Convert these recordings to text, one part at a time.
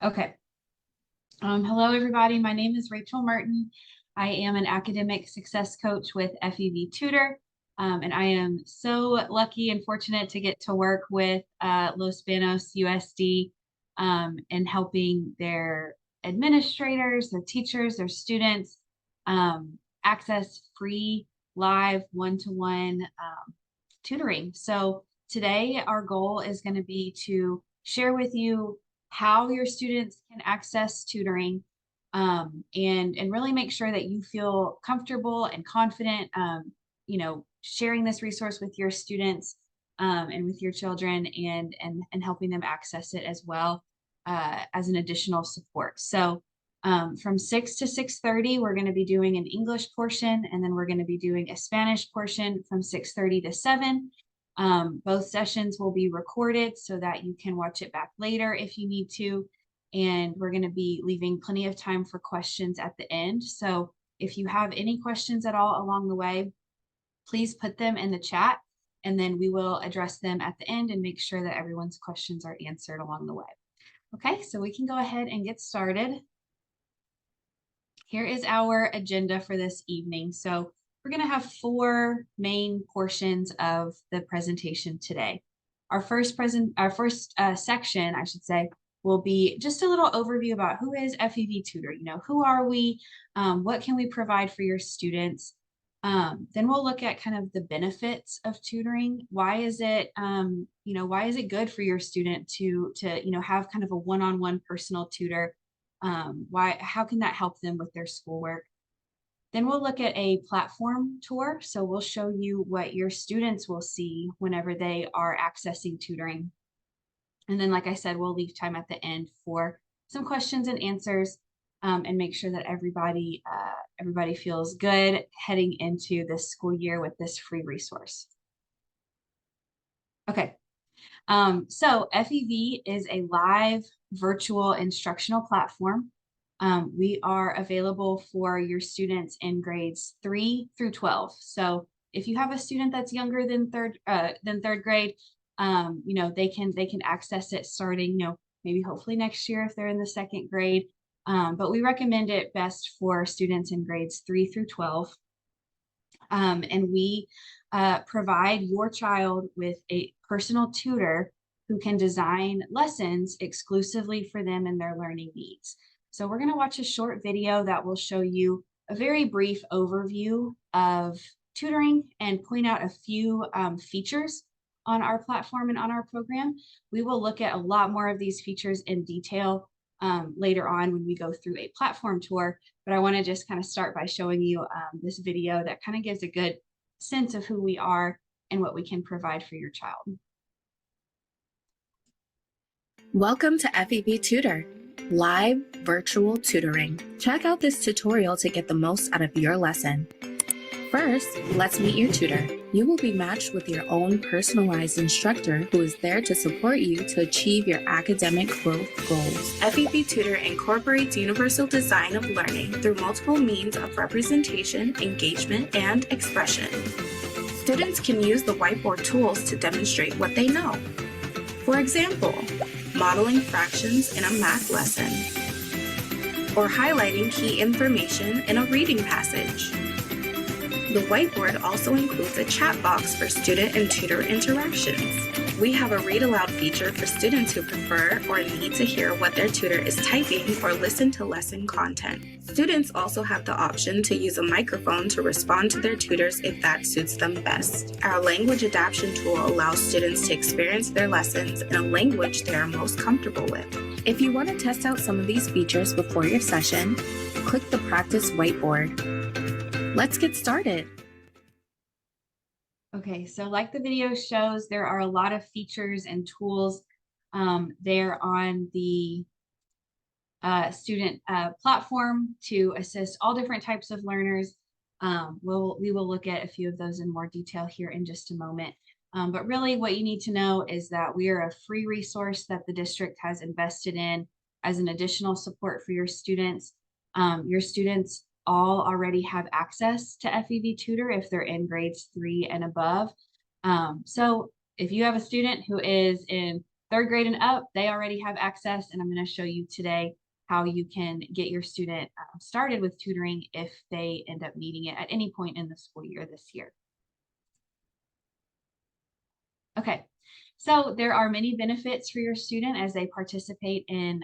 Okay. Hello, everybody. My name is Rachel Martin. I am an academic success coach with FEV Tutor, and I am so lucky and fortunate to get to work with Los Banos USD in helping their administrators, their teachers, their students access free live one-to-one tutoring. So today our goal is going to be to share with you how your students can access tutoring and really make sure that you feel comfortable and confident, sharing this resource with your students and with your children and helping them access it as well as an additional support. So from 6 to 6:30, we're going to be doing an English portion, and then we're going to be doing a Spanish portion from 6:30 to 7. Both sessions will be recorded so that you can watch it back later if you need to. And we're going to be leaving plenty of time for questions at the end. So if you have any questions at all along the way, please put them in the chat, and then we will address them at the end and make sure that everyone's questions are answered along the way. Okay, so we can go ahead and get started. Here is our agenda for this evening. So we're going to have four main portions of the presentation today. Our first section, I should say, will be just a little overview about who is FEV Tutor. Who are we? What can we provide for your students? Then we'll look at kind of the benefits of tutoring. Why is it, why is it good for your student to have kind of a one-on-one personal tutor? How can that help them with their schoolwork? Then we'll look at a platform tour. So we'll show you what your students will see whenever they are accessing tutoring. And then, like I said, we'll leave time at the end for some questions and answers and make sure that everybody feels good heading into this school year with this free resource. Okay. So FEV is a live virtual instructional platform. We are available for your students in grades 3 through 12. So if you have a student that's younger than third grade, they can access it starting, maybe hopefully next year if they're in the second grade. But we recommend it best for students in grades 3 through 12. And we provide your child with a personal tutor who can design lessons exclusively for them and their learning needs. So we're going to watch a short video that will show you a very brief overview of tutoring and point out a few features on our platform and on our program. We will look at a lot more of these features in detail later on when we go through a platform tour, but I want to just kind of start by showing you this video that kind of gives a good sense of who we are and what we can provide for your child. Welcome to FEV Tutor, live virtual tutoring. Check out this tutorial to get the most out of your lesson. First, let's meet your tutor. You will be matched with your own personalized instructor who is there to support you to achieve your academic growth goals. FEV Tutor incorporates universal design of learning through multiple means of representation, engagement, and expression. Students can use the whiteboard tools to demonstrate what they know. For example, modeling fractions in a math lesson, or highlighting key information in a reading passage. The whiteboard also includes a chat box for student and tutor interactions. We have a read aloud feature for students who prefer or need to hear what their tutor is typing or listen to lesson content. Students also have the option to use a microphone to respond to their tutors if that suits them best. Our language adaptation tool allows students to experience their lessons in a language they are most comfortable with. If you want to test out some of these features before your session, click the practice whiteboard. Let's get started. Okay, so like the video shows, there are a lot of features and tools there on the student platform to assist all different types of learners. We will look at a few of those in more detail here in just a moment. But really what you need to know is that we are a free resource that the district has invested in as an additional support for your students. Your students all already have access to FEV Tutor if they're in grades 3 and above. So if you have a student who is in third grade and up, they already have access, and I'm going to show you today how you can get your student started with tutoring if they end up needing it at any point in the school year this year. Okay, so there are many benefits for your student as they participate in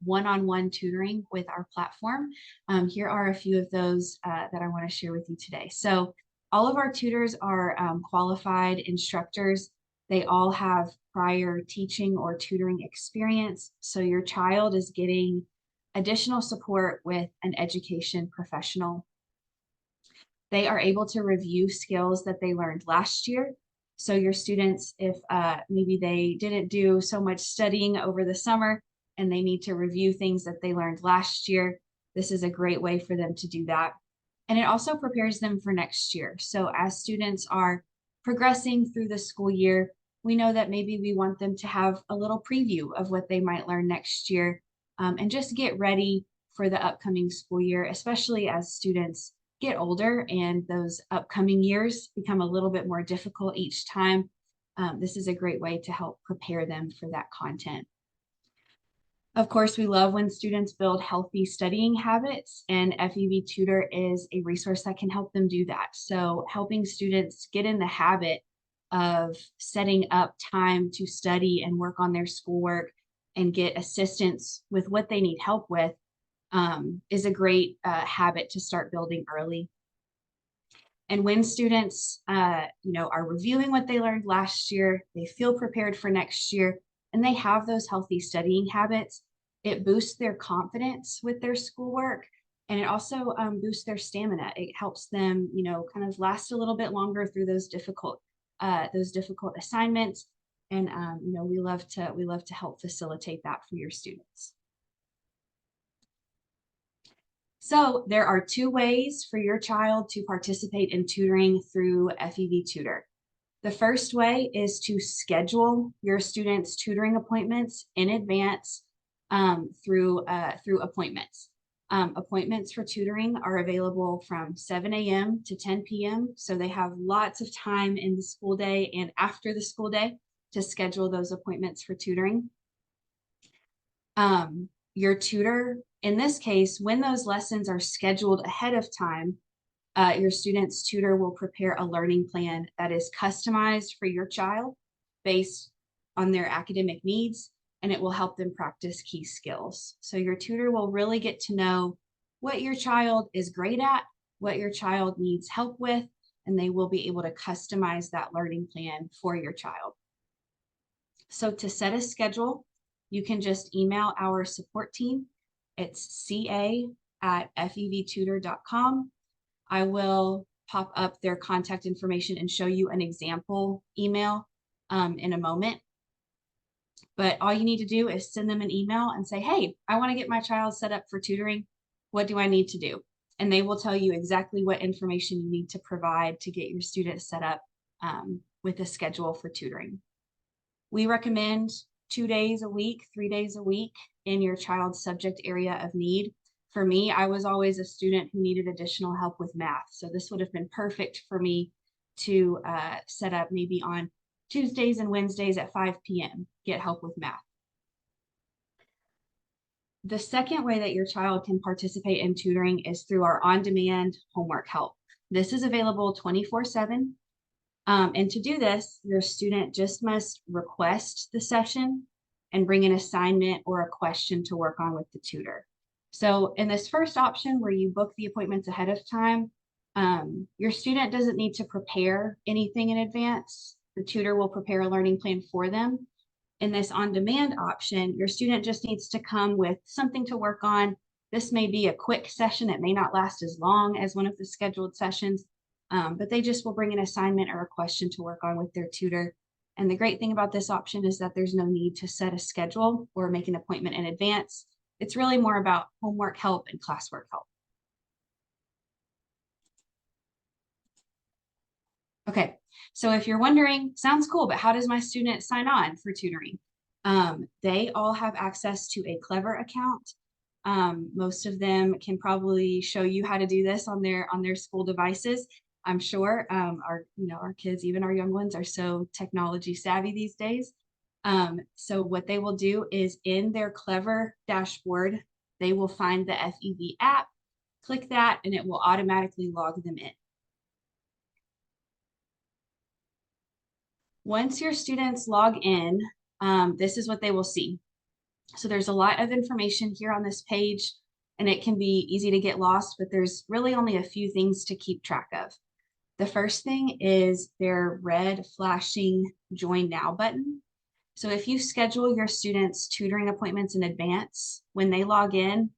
one-on-one tutoring with our platform. Here are a few of those that I want to share with you today. So all of our tutors are qualified instructors. They all have prior teaching or tutoring experience. So your child is getting additional support with an education professional. They are able to review skills that they learned last year. So your students, if maybe they didn't do so much studying over the summer and they need to review things that they learned last year, this is a great way for them to do that. And it also prepares them for next year. So as students are progressing through the school year, we know that maybe we want them to have a little preview of what they might learn next year and just get ready for the upcoming school year, especially as students get older and those upcoming years become a little bit more difficult each time. This is a great way to help prepare them for that content. Of course, we love when students build healthy studying habits, and FEV Tutor is a resource that can help them do that. So helping students get in the habit of setting up time to study and work on their schoolwork and get assistance with what they need help with is a great habit to start building early. And when students, are reviewing what they learned last year, they feel prepared for next year, and they have those healthy studying habits, it boosts their confidence with their schoolwork, and it also boosts their stamina. It helps them, kind of last a little bit longer through those difficult assignments. And we love to help facilitate that for your students. So there are two ways for your child to participate in tutoring through FEV Tutor. The first way is to schedule your students' tutoring appointments in advance through appointments. Appointments for tutoring are available from 7 a.m. to 10 p.m. So they have lots of time in the school day and after the school day to schedule those appointments for tutoring. Your tutor, in this case, when those lessons are scheduled ahead of time, your student's tutor will prepare a learning plan that is customized for your child based on their academic needs, and it will help them practice key skills. So your tutor will really get to know what your child is great at, what your child needs help with, and they will be able to customize that learning plan for your child. So to set a schedule, you can just email our support team. It's ca@fevtutor.com. I will pop up their contact information and show you an example email in a moment. But all you need to do is send them an email and say, hey, I want to get my child set up for tutoring. What do I need to do? And they will tell you exactly what information you need to provide to get your student set up with a schedule for tutoring. We recommend 2 days a week, 3 days a week in your child's subject area of need. For me, I was always a student who needed additional help with math. So this would have been perfect for me to set up maybe on Tuesdays and Wednesdays at 5 p.m., get help with math. The second way that your child can participate in tutoring is through our on-demand homework help. This is available 24/7. And to do this, your student just must request the session and bring an assignment or a question to work on with the tutor. So in this first option where you book the appointments ahead of time, your student doesn't need to prepare anything in advance. The tutor will prepare a learning plan for them. In this on-demand option, your student just needs to come with something to work on. This may be a quick session. It may not last as long as one of the scheduled sessions. But they just will bring an assignment or a question to work on with their tutor. And the great thing about this option is that there's no need to set a schedule or make an appointment in advance. It's really more about homework help and classwork help. Okay, so if you're wondering, sounds cool, but how does my student sign on for tutoring? They all have access to a Clever account. Most of them can probably show you how to do this on their school devices. I'm sure our kids, even our young ones, are so technology savvy these days. So what they will do is in their Clever dashboard, they will find the FEV app, click that, and it will automatically log them in. Once your students log in, this is what they will see. So there's a lot of information here on this page, and it can be easy to get lost, but there's really only a few things to keep track of. The first thing is their red flashing Join Now button. So if you schedule your students' tutoring appointments in advance, when they log in,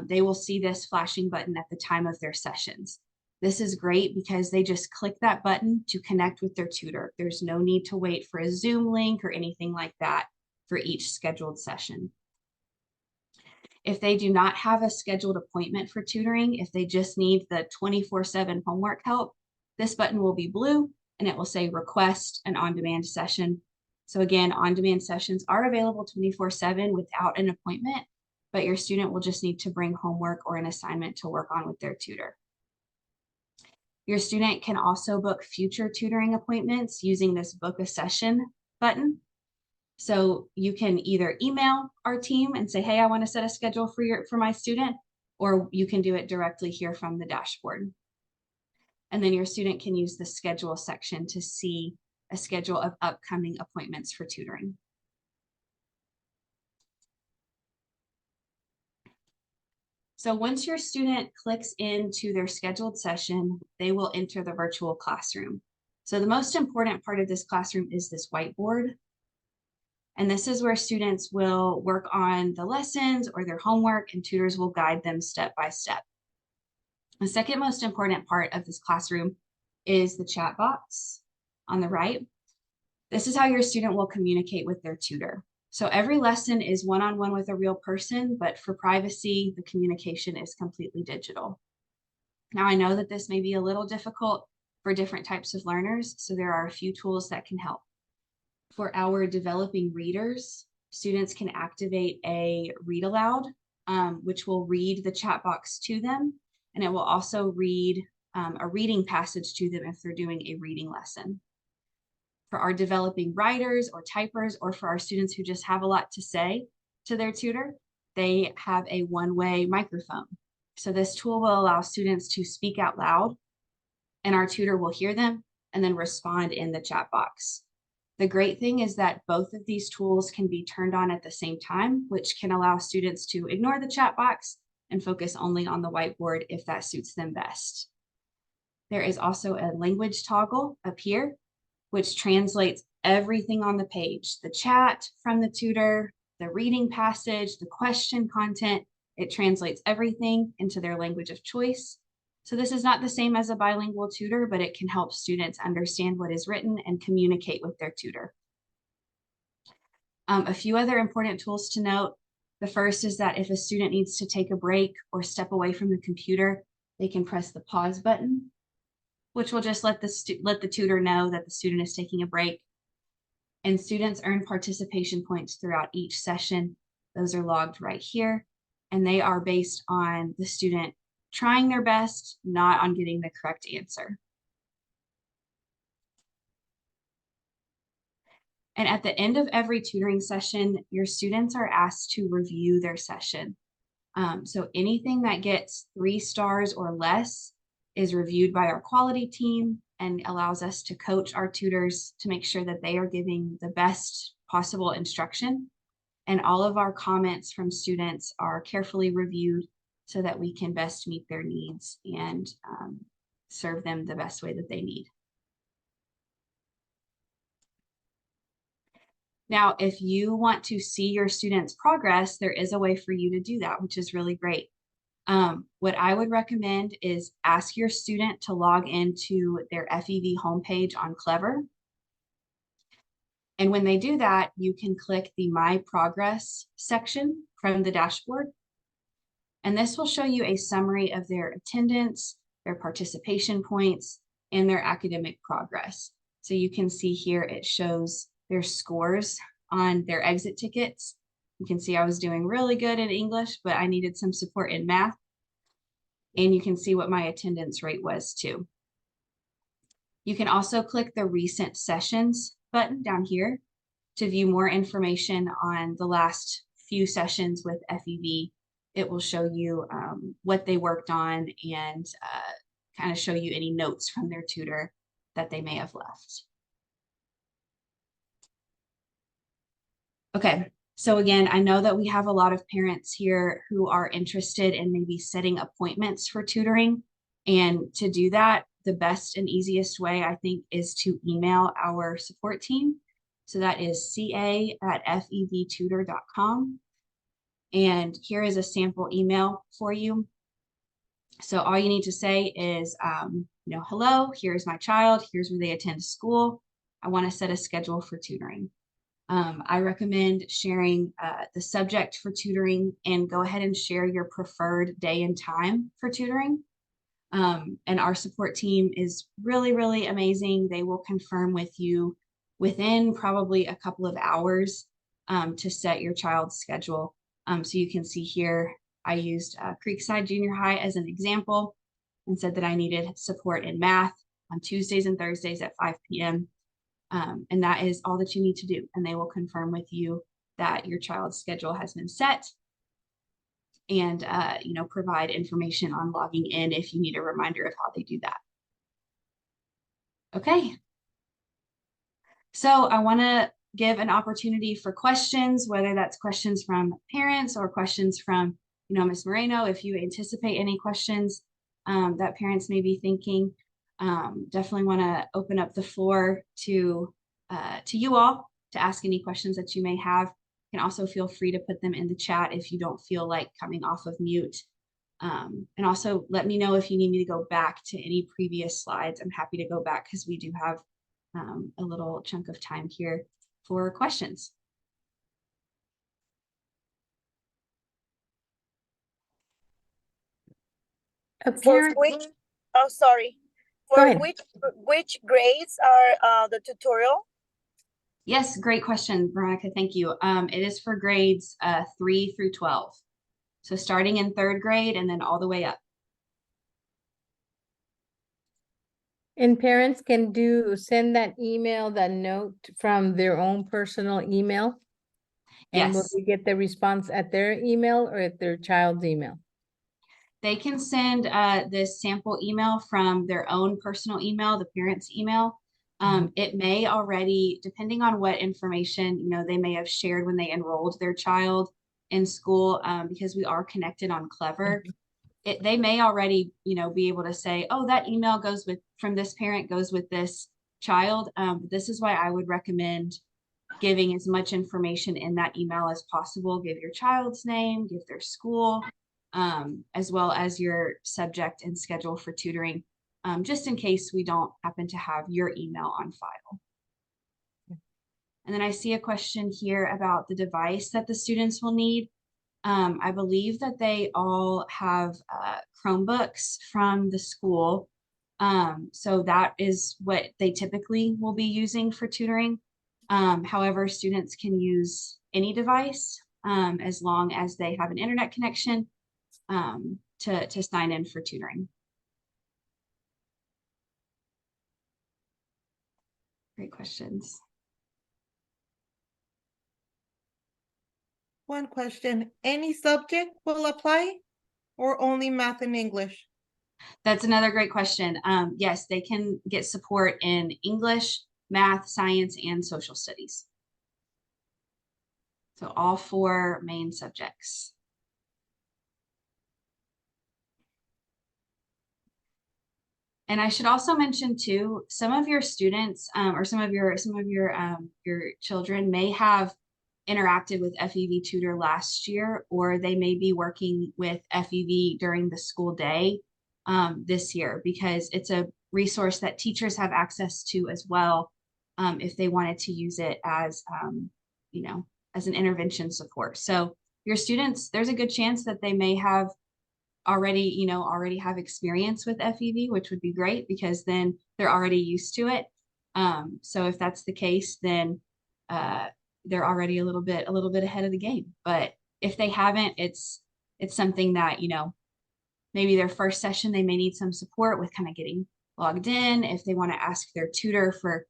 they will see this flashing button at the time of their sessions. This is great because they just click that button to connect with their tutor. There's no need to wait for a Zoom link or anything like that for each scheduled session. If they do not have a scheduled appointment for tutoring, if they just need the 24/7 homework help, this button will be blue and it will say request an on-demand session. So again, on-demand sessions are available 24/7 without an appointment, but your student will just need to bring homework or an assignment to work on with their tutor. Your student can also book future tutoring appointments using this book a session button. So you can either email our team and say, hey, I want to set a schedule for my student, or you can do it directly here from the dashboard. And then your student can use the schedule section to see a schedule of upcoming appointments for tutoring. So once your student clicks into their scheduled session, they will enter the virtual classroom. So the most important part of this classroom is this whiteboard. And this is where students will work on the lessons or their homework, and tutors will guide them step by step. The second most important part of this classroom is the chat box on the right. This is how your student will communicate with their tutor. So every lesson is one-on-one with a real person, but for privacy, the communication is completely digital. Now, I know that this may be a little difficult for different types of learners, so there are a few tools that can help. For our developing readers, students can activate a read aloud, which will read the chat box to them, and it will also read a reading passage to them if they're doing a reading lesson. For our developing writers or typers, or for our students who just have a lot to say to their tutor, they have a one-way microphone. So this tool will allow students to speak out loud, and our tutor will hear them and then respond in the chat box. The great thing is that both of these tools can be turned on at the same time, which can allow students to ignore the chat box and focus only on the whiteboard if that suits them best. There is also a language toggle up here, which translates everything on the page, the chat from the tutor, the reading passage, the question content. It translates everything into their language of choice. So this is not the same as a bilingual tutor, but it can help students understand what is written and communicate with their tutor. A few other important tools to note. The first is that if a student needs to take a break or step away from the computer, they can press the pause button, which will just let the tutor know that the student is taking a break. And students earn participation points throughout each session. Those are logged right here, and they are based on the student trying their best, not on getting the correct answer. And at the end of every tutoring session, your students are asked to review their session. So anything that gets 3 stars or less is reviewed by our quality team and allows us to coach our tutors to make sure that they are giving the best possible instruction. And all of our comments from students are carefully reviewed so that we can best meet their needs and serve them the best way that they need. Now, if you want to see your students' progress, there is a way for you to do that, which is really great. What I would recommend is ask your student to log into their FEV homepage on Clever. And when they do that, you can click the My Progress section from the dashboard. And this will show you a summary of their attendance, their participation points, and their academic progress. So you can see here it shows their scores on their exit tickets. You can see I was doing really good in English, but I needed some support in math. And you can see what my attendance rate was too. You can also click the Recent Sessions button down here. to view more information on the last few sessions with FEV. It will show you what they worked on and kind of show you any notes from their tutor that they may have left. Okay, so again, I know that we have a lot of parents here who are interested in maybe setting appointments for tutoring. And to do that, the best and easiest way, I think, is to email our support team. So that is ca@fevtutor.com. And here is a sample email for you. So all you need to say is, hello, here's my child, here's where they attend school. I want to set a schedule for tutoring. I recommend sharing the subject for tutoring and go ahead and share your preferred day and time for tutoring. And our support team is really, really amazing. They will confirm with you within probably a couple of hours to set your child's schedule. So you can see here, I used Creekside Junior High as an example and said that I needed support in math on Tuesdays and Thursdays at 5 p.m. And that is all that you need to do. And they will confirm with you that your child's schedule has been set and, provide information on logging in if you need a reminder of how they do that. Okay. So I want to give an opportunity for questions, whether that's questions from parents or questions from, Ms. Moreno, if you anticipate any questions that parents may be thinking. Definitely want to open up the floor to you all to ask any questions that you may have. You can also feel free to put them in the chat if you don't feel like coming off of mute. And also let me know if you need me to go back to any previous slides. I'm happy to go back because we do have a little chunk of time here for questions. For which, oh, sorry. For which grades are the tutorial? Yes, great question, Veronica. Thank you. It is for grades 3 through 12. So starting in 3rd grade and then all the way up. And parents can send that email, that note from their own personal email? And will Yes. we get the response at their email or at their child's email? They can send this sample email from their own personal email, the parent's email. It may already, depending on what information, they may have shared when they enrolled their child in school, because we are connected on Clever. They may already, be able to say, oh, that email goes from this parent goes with this child. This is why I would recommend giving as much information in that email as possible. Give your child's name, give their school, as well as your subject and schedule for tutoring, just in case we don't happen to have your email on file. And then I see a question here about the device that the students will need. I believe that they all have Chromebooks from the school. So that is what they typically will be using for tutoring. However, students can use any device as long as they have an internet connection to sign in for tutoring. Great questions. One question, any subject will apply or only math and English? That's another great question. Yes, they can get support in English, math, science, and social studies. So all 4 main subjects. And I should also mention too, some of your students or some of your children may have interacted with FEV Tutor last year, or they may be working with FEV during the school day this year, because it's a resource that teachers have access to as well, if they wanted to use it as as an intervention support. So your students, there's a good chance that they may have already have experience with FEV, which would be great because then they're already used to it. So if that's the case, then they're already a little bit ahead of the game. But if they haven't, it's something that, maybe their first session, they may need some support with kind of getting logged in. If they want to ask their tutor for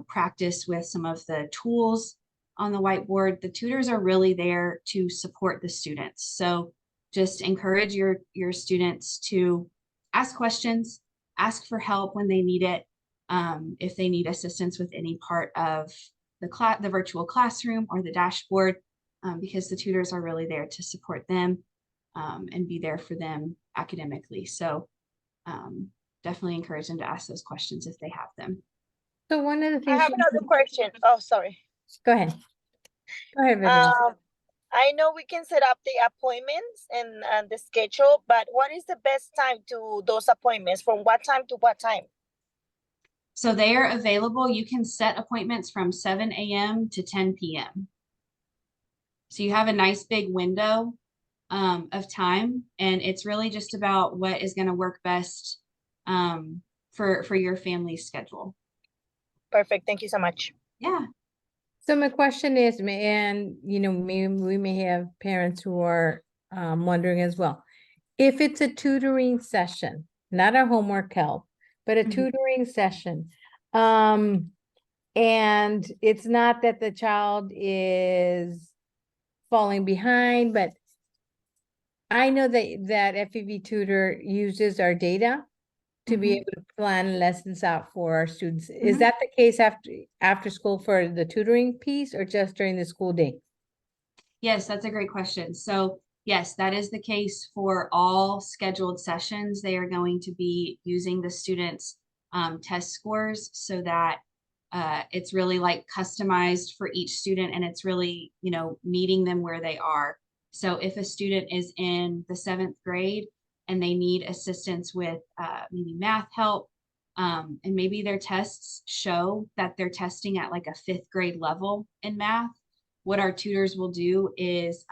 practice with some of the tools on the whiteboard. The tutors are really there to support the students. So just encourage your students to ask questions, ask for help when they need it. If they need assistance with any part of the virtual classroom or the dashboard, because the tutors are really there to support them and be there for them academically. So definitely encourage them to ask those questions if they have them. So one of the I things. have another question. Oh, sorry. Go ahead. Go ahead, Vivian. I know we can set up the appointments and the schedule, but what is the best time to those appointments? From what time to what time? So they are available. You can set appointments from 7 a.m. to 10 p.m. So you have a nice big window of time, and it's really just about what is going to work best for your family's schedule. Perfect. Thank you so much. Yeah. So my question is, and we may have parents who are wondering as well, if it's a tutoring session, not a homework help, but a tutoring session, and it's not that the child is falling behind, but I know that FEV Tutor uses our data to be able to plan lessons out for our students. Is that the case after school for the tutoring piece, or just during the school day? Yes, that's a great question. So yes, that is the case for all scheduled sessions. They are going to be using the students' test scores so that it's really like customized for each student, and it's really, meeting them where they are. So if a student is in the 7th grade and they need assistance with maybe math help, and maybe their tests show that they're testing at like a 5th grade level in math, what our tutors will do is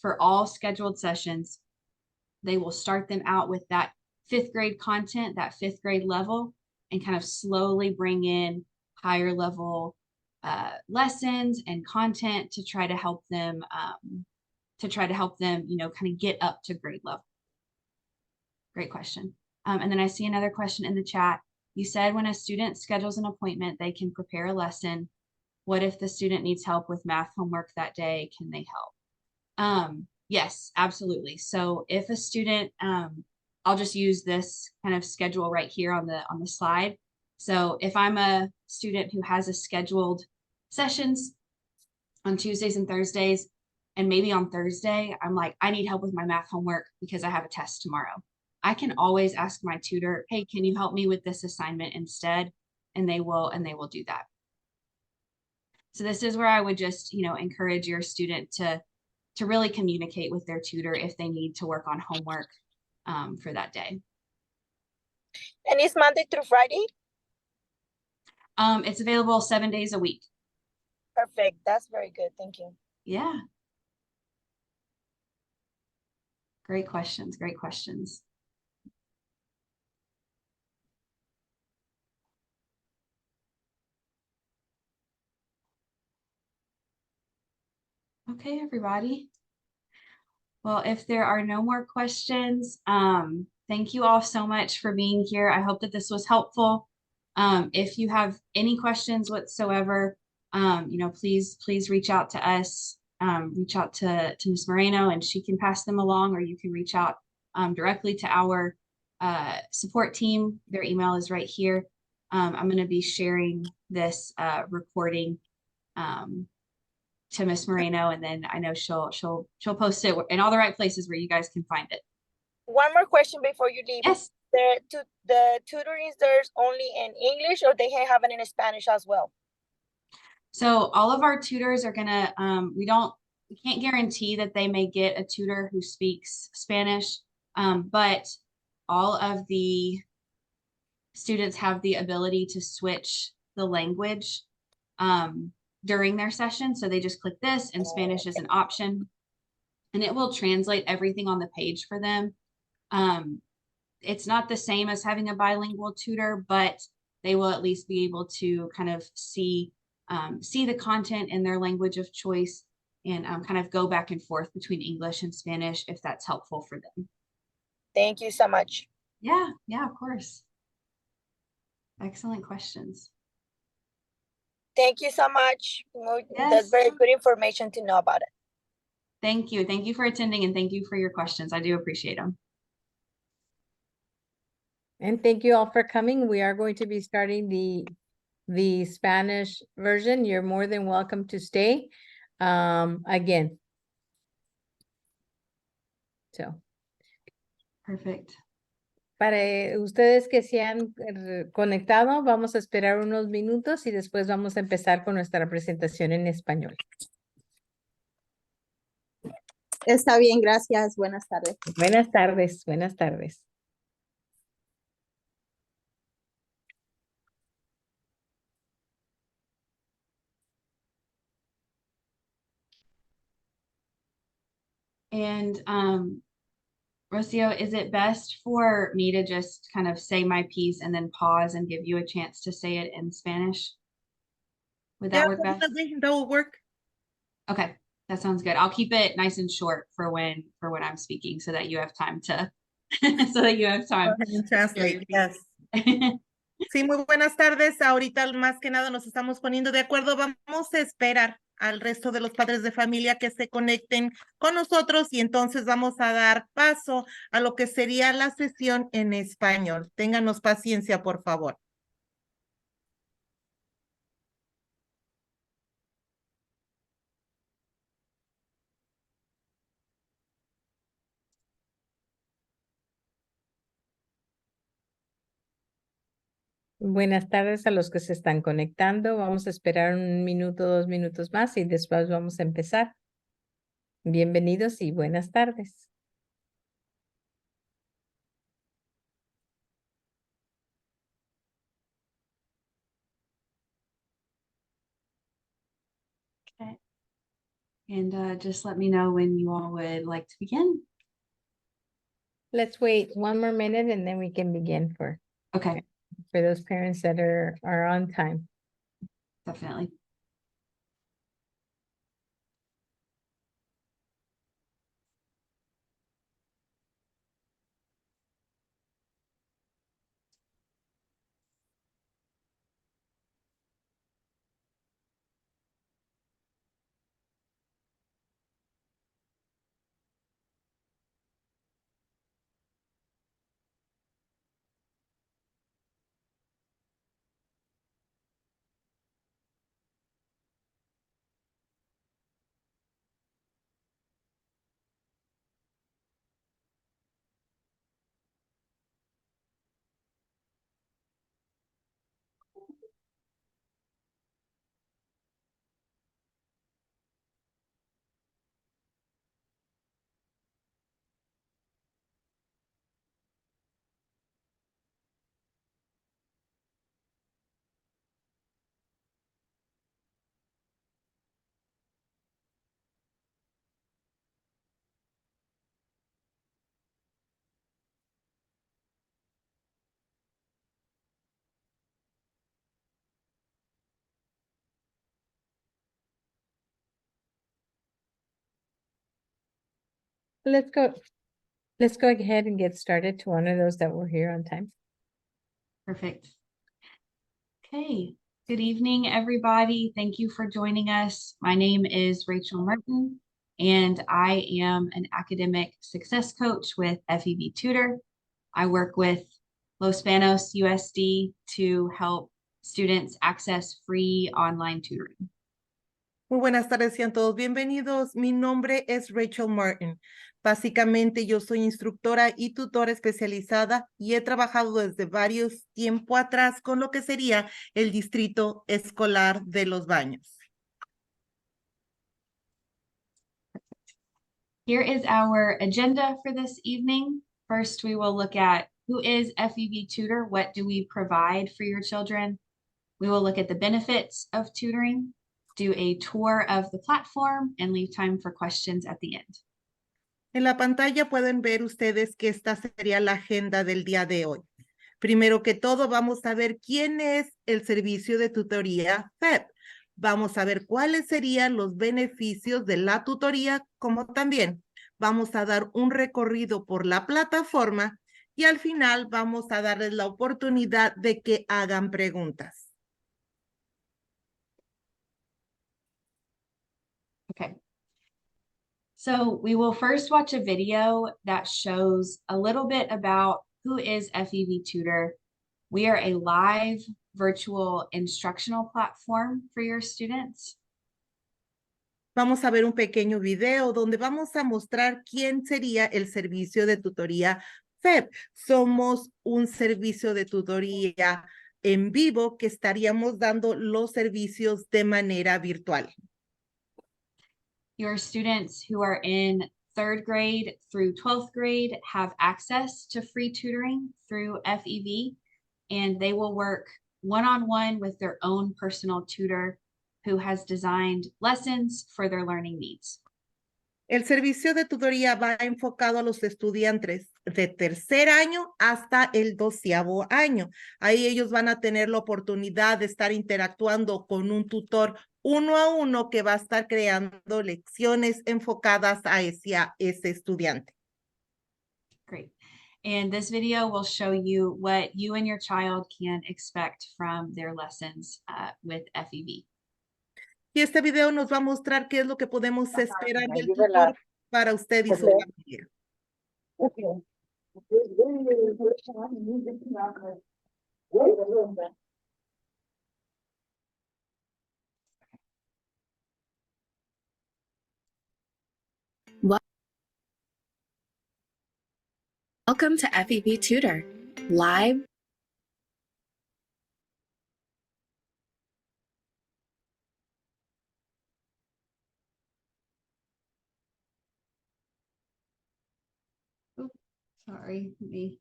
for all scheduled sessions, they will start them out with that 5th grade content, that 5th grade level, and kind of slowly bring in higher level lessons and content to try to help them kind of get up to grade level. Great question. And then I see another question in the chat. You said when a student schedules an appointment, they can prepare a lesson. What if the student needs help with math homework that day? Can they help? Yes, absolutely. So if a student, I'll just use this kind of schedule right here on the slide. So if I'm a student who has a scheduled sessions on Tuesdays and Thursdays, and maybe on Thursday, I'm like, I need help with my math homework because I have a test tomorrow. I can always ask my tutor, hey, can you help me with this assignment instead? And they will do that. So this is where I would just, encourage your student to really communicate with their tutor if they need to work on homework for that day. And it's Monday through Friday? It's available 7 days a week. Perfect. That's very good. Thank you. Yeah. Great questions. Great questions. Okay, everybody. Well, if there are no more questions, thank you all so much for being here. I hope that this was helpful. If you have any questions whatsoever, please reach out to us, reach out to Ms. Moreno, and she can pass them along, or you can reach out directly to our support team. Their email is right here. I'm going to be sharing this recording to Miss Moreno, and then I know she'll post it in all the right places where you guys can find it. One more question before you leave. Yes. The tutoring, there's only in English, or they have it in Spanish as well? So all of our tutors are gonna, we can't guarantee that they may get a tutor who speaks Spanish, but all of the students have the ability to switch the language during their session. So they just click this, and Spanish is an option, and it will translate everything on the page for them. It's not the same as having a bilingual tutor, but they will at least be able to kind of see the content in their language of choice, and kind of go back and forth between English and Spanish if that's helpful for them. Thank you so much. Yeah, of course. Excellent questions. Thank you so much. That's Yes. very good information to know about it. Thank you. Thank you for attending and thank you for your questions. I do appreciate them. And thank you all for coming. We are going to be starting the Spanish version. You're more than welcome to stay. Again. So. Perfect. Para ustedes que se han conectado, vamos a esperar unos minutos y después vamos a empezar con nuestra presentación en español. Está bien, gracias. Buenas tardes. Buenas tardes, buenas tardes. And Rocio, is it best for me to just kind of say my piece and then pause and give you a chance to say it in Spanish? Would that work best? That will work. Okay, that sounds good. I'll keep it nice and short for when I'm speaking so that you have time to so that you have time. Translate, yes. Sí, muy buenas tardes. Ahorita más que nada nos estamos poniendo de acuerdo. Vamos a esperar al resto de los padres de familia que se conecten con nosotros y entonces vamos a dar paso a lo que sería la sesión en español. Ténganos paciencia, por favor. Buenas tardes a los que se están conectando. Vamos a esperar un minuto, 2 minutos más y después vamos a empezar. Bienvenidos y buenas tardes. Okay. And just let me know when you all would like to begin. Let's wait 1 more minute and then we can begin for Okay, those parents that are on time. definitely. Let's go ahead and get started to honor those that were here on time. Perfect. Okay, good evening, everybody. Thank you for joining us. My name is Rachel Martin, and I am an academic success coach with FEV Tutor. I work with Los Banos USD to help students access free online tutoring. Muy buenas tardes, sean todos bienvenidos. Mi nombre es Rachel Martin. Básicamente yo soy instructora y tutora especializada y he trabajado desde varios tiempo atrás con lo que sería el distrito escolar de Los Baños. Here is our agenda for this evening. First, we will look at who is FEV Tutor, what do we provide for your children? We will look at the benefits of tutoring, do a tour of the platform, and leave time for questions at the end. En la pantalla pueden ver ustedes que esta sería la agenda del día de hoy. Primero que todo, vamos a ver quién es el servicio de tutoría FEV. Vamos a ver cuáles serían los beneficios de la tutoría, como también vamos a dar un recorrido por la plataforma y al final vamos a darles la oportunidad de que hagan preguntas. Okay. So we will first watch a video that shows a little bit about who is FEV Tutor. We are a live virtual instructional platform for your students. Vamos a ver un pequeño video donde vamos a mostrar quién sería el servicio de tutoría FEV. Somos un servicio de tutoría en vivo que estaríamos dando los servicios de manera virtual. Your students who are in 3rd grade through 12th grade have access to free tutoring through FEV, and they will work one-on-one with their own personal tutor who has designed lessons for their learning needs. El servicio de tutoría va enfocado a los estudiantes de 3er año hasta el 12º año. Ahí ellos van a tener la oportunidad de estar interactuando con un tutor 1 a 1 que va a estar creando lecciones enfocadas a ese estudiante. Great. And this video will show you what you and your child can expect from their lessons with FEV. Y este video nos va a mostrar qué es lo que podemos esperar del tutor para usted y su familia. Welcome to FEV Tutor, live. Sorry, me.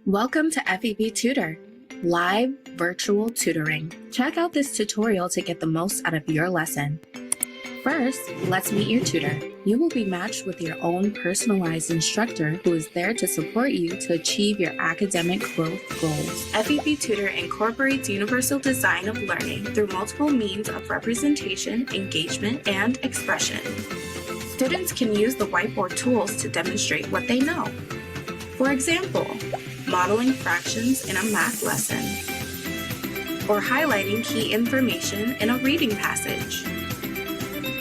Welcome to FEV Tutor, live virtual tutoring. Check out this tutorial to get the most out of your lesson. First, let's meet your tutor. You will be matched with your own personalized instructor who is there to support you to achieve your academic growth goals. FEV Tutor incorporates universal design of learning through multiple means of representation, engagement, and expression. Students can use the whiteboard tools to demonstrate what they know. For example, modeling fractions in a math lesson, or highlighting key information in a reading passage.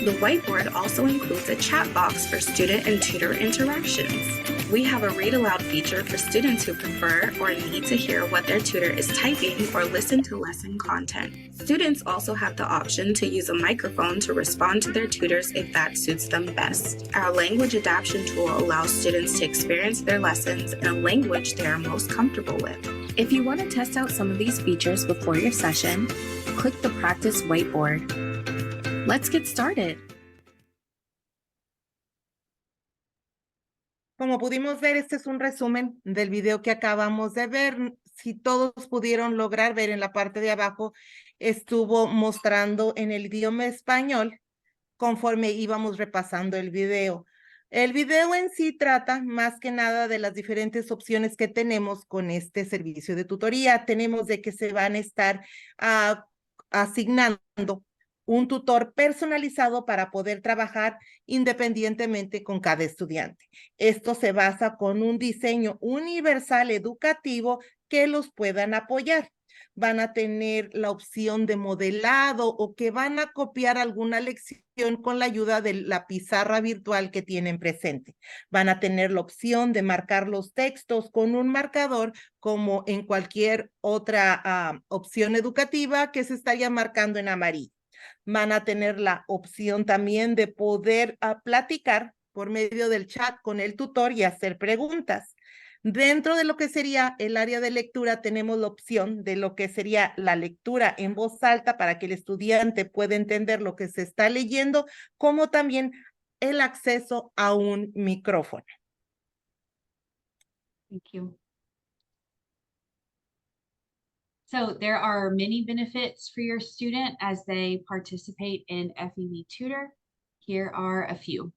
The whiteboard also includes a chat box for student and tutor interactions. We have a read aloud feature for students who prefer or need to hear what their tutor is typing or listen to lesson content. Students also have the option to use a microphone to respond to their tutors if that suits them best. Our language adaptation tool allows students to experience their lessons in a language they are most comfortable with. If you want to test out some of these features before your session, click the practice whiteboard. Let's get started. Como pudimos ver, este es un resumen del video que acabamos de ver. Si todos pudieron lograr ver en la parte de abajo, estuvo mostrando en el idioma español conforme íbamos repasando el video. El video en sí trata más que nada de las diferentes opciones que tenemos con este servicio de tutoría. Tenemos de que se van a estar asignando un tutor personalizado para poder trabajar independientemente con cada estudiante. Esto se basa con un diseño universal educativo que los puedan apoyar. Van a tener la opción de modelado o que van a copiar alguna lección con la ayuda de la pizarra virtual que tienen presente. Van a tener la opción de marcar los textos con un marcador como en cualquier otra opción educativa que se estaría marcando en amarillo. Van a tener la opción también de poder platicar por medio del chat con el tutor y hacer preguntas. Dentro de lo que sería el área de lectura tenemos la opción de lo que sería la lectura en voz alta para que el estudiante pueda entender lo que se está leyendo, como también el acceso a un micrófono. Thank you. So there are many benefits for your student as they participate in FEV Tutor. Here are a few.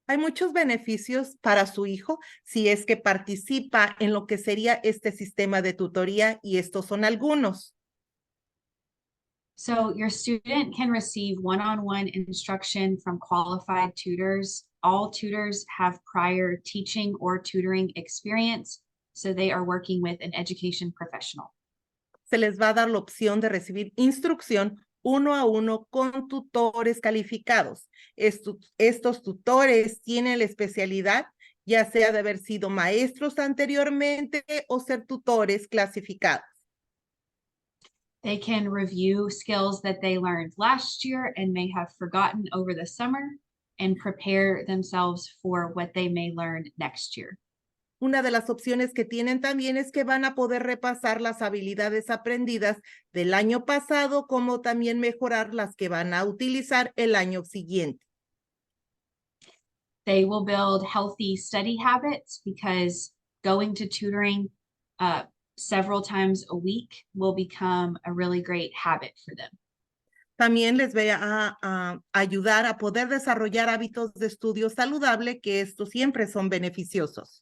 Hay muchos beneficios para su hijo si es que participa en lo que sería este sistema de tutoría y estos son algunos. So your student can receive one-on-one instruction from qualified tutors. All tutors have prior teaching or tutoring experience, so they are working with an education professional. Se les va a dar la opción de recibir instrucción uno a uno con tutores calificados. Estos tutores tienen la especialidad, ya sea de haber sido maestros anteriormente o ser tutores clasificados. They can review skills that they learned last year and may have forgotten over the summer and prepare themselves for what they may learn next year. Una de las opciones que tienen también es que van a poder repasar las habilidades aprendidas del año pasado, como también mejorar las que van a utilizar el año siguiente. They will build healthy study habits because going to tutoring several times a week will become a really great habit for them. También les voy a ayudar a poder desarrollar hábitos de estudio saludable, que estos siempre son beneficiosos.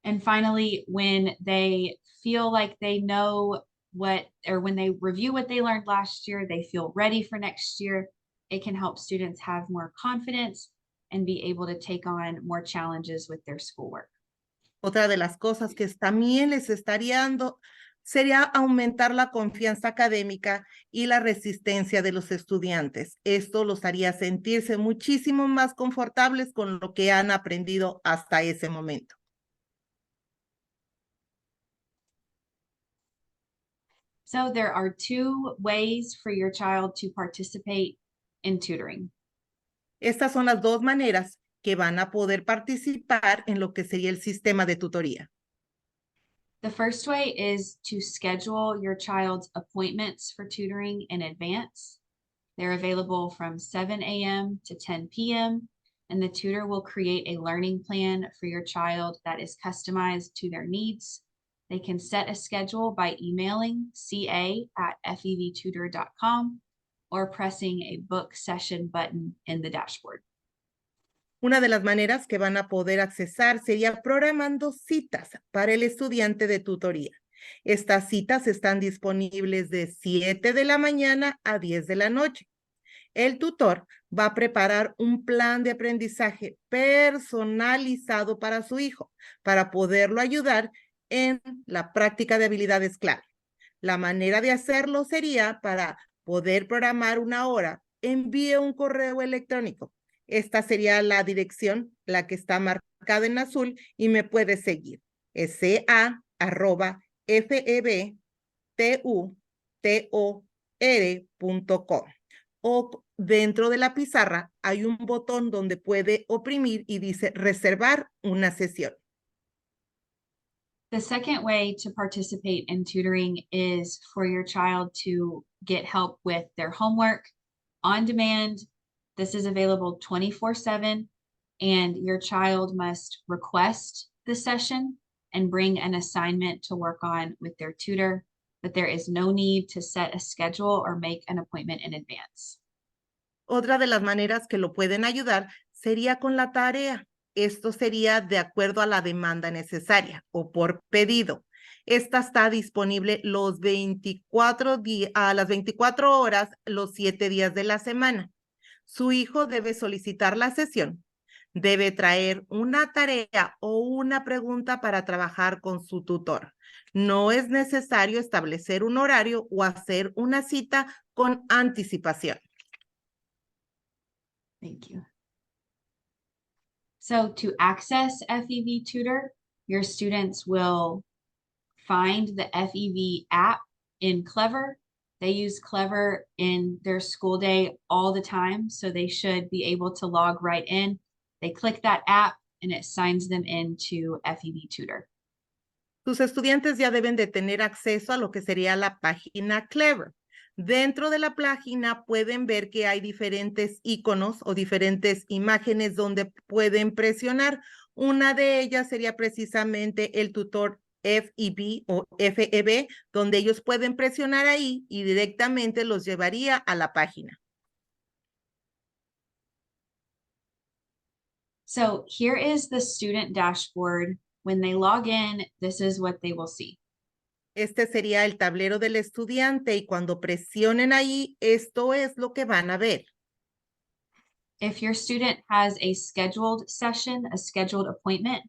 And finally, when they feel like they know what, or when they review what they learned last year, they feel ready for next year, it can help students have more confidence and be able to take on more challenges with their schoolwork. Otra de las cosas que también les estaría dando sería aumentar la confianza académica y la resistencia de los estudiantes. Esto los haría sentirse muchísimo más confortables con lo que han aprendido hasta ese momento. So there are two ways for your child to participate in tutoring. Estas son las dos maneras que van a poder participar en lo que sería el sistema de tutoría. The first way is to schedule your child's appointments for tutoring in advance. They're available from 7 a.m. to 10 p.m. and the tutor will create a learning plan for your child that is customized to their needs. They can set a schedule by emailing ca@fevtutor.com or pressing a book session button in the dashboard. Una de las maneras que van a poder accesar sería programando citas para el estudiante de tutoría. Estas citas están disponibles de 7 de la mañana a 10 de la noche. El tutor va a preparar un plan de aprendizaje personalizado para su hijo, para poderlo ayudar en la práctica de habilidades clave. La manera de hacerlo sería para poder programar una hora, envíe un correo electrónico. Esta sería la dirección, la que está marcada en azul y me puede seguir. Es ca@fevtutor.com. O dentro de la pizarra hay un botón donde puede oprimir y dice reservar una sesión. The second way to participate in tutoring is for your child to get help with their homework on demand. This is available 24/7, and your child must request the session and bring an assignment to work on with their tutor, but there is no need to set a schedule or make an appointment in advance. Otra de las maneras que lo pueden ayudar sería con la tarea. Esto sería de acuerdo a la demanda necesaria o por pedido. Esta está disponible los 24 a las 24 horas, los 7 días de la semana. Su hijo debe solicitar la sesión. Debe traer una tarea o una pregunta para trabajar con su tutor. No es necesario establecer un horario o hacer una cita con anticipación. Thank you. So to access FEV Tutor, your students will find the FEV app in Clever. They use Clever in their school day all the time, so they should be able to log right in. They click that app and it signs them into FEV Tutor. Sus estudiantes ya deben de tener acceso a lo que sería la página Clever. Dentro de la página pueden ver que hay diferentes iconos o diferentes imágenes donde pueden presionar. Una de ellas sería precisamente el tutor FEV o FEV, donde ellos pueden presionar ahí y directamente los llevaría a la página. So here is the student dashboard. When they log in, this is what they will see. Este sería el tablero del estudiante y cuando presionen ahí, esto es lo que van a ver. If your student has a scheduled session, a scheduled appointment,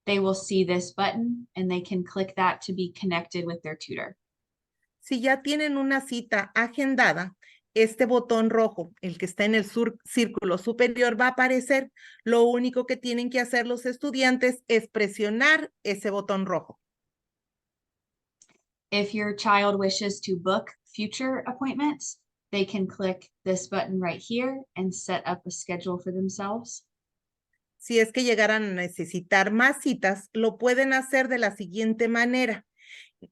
they will see this button and they can click that to be connected with their tutor. Si ya tienen una cita agendada, este botón rojo, el que está en el círculo superior, va a aparecer. Lo único que tienen que hacer los estudiantes es presionar ese botón rojo. If your child wishes to book future appointments, they can click this button right here and set up a schedule for themselves. Si es que llegaran a necesitar más citas, lo pueden hacer de la siguiente manera.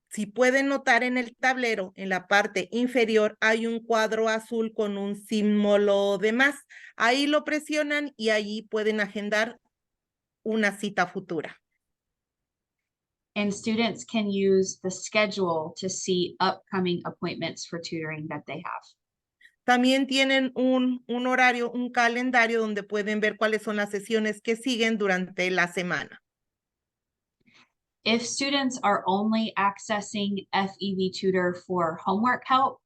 Si pueden notar en el tablero, en la parte inferior, hay un cuadro azul con un símbolo de más. Ahí lo presionan y allí pueden agendar una cita futura. And students can use the schedule to see upcoming appointments for tutoring that they have. También tienen un horario, un calendario donde pueden ver cuáles son las sesiones que siguen durante la semana. If students are only accessing FEV Tutor for homework help,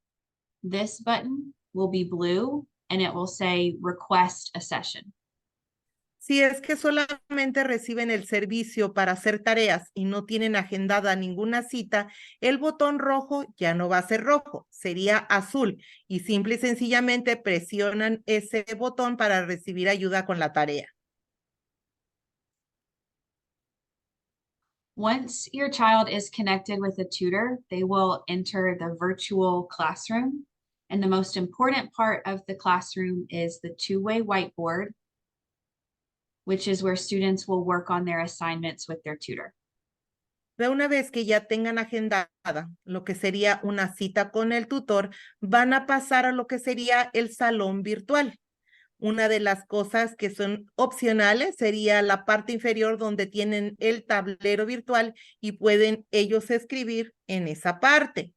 this button will be blue and it will say request a session. Si es que solamente reciben el servicio para hacer tareas y no tienen agendada ninguna cita, el botón rojo ya no va a ser rojo, sería azul y simple y sencillamente presionan ese botón para recibir ayuda con la tarea. Once your child is connected with a tutor, they will enter the virtual classroom. And the most important part of the classroom is the two-way whiteboard, which is where students will work on their assignments with their tutor. De una vez que ya tengan agendada lo que sería una cita con el tutor, van a pasar a lo que sería el salón virtual. Una de las cosas que son opcionales sería la parte inferior donde tienen el tablero virtual y pueden ellos escribir en esa parte.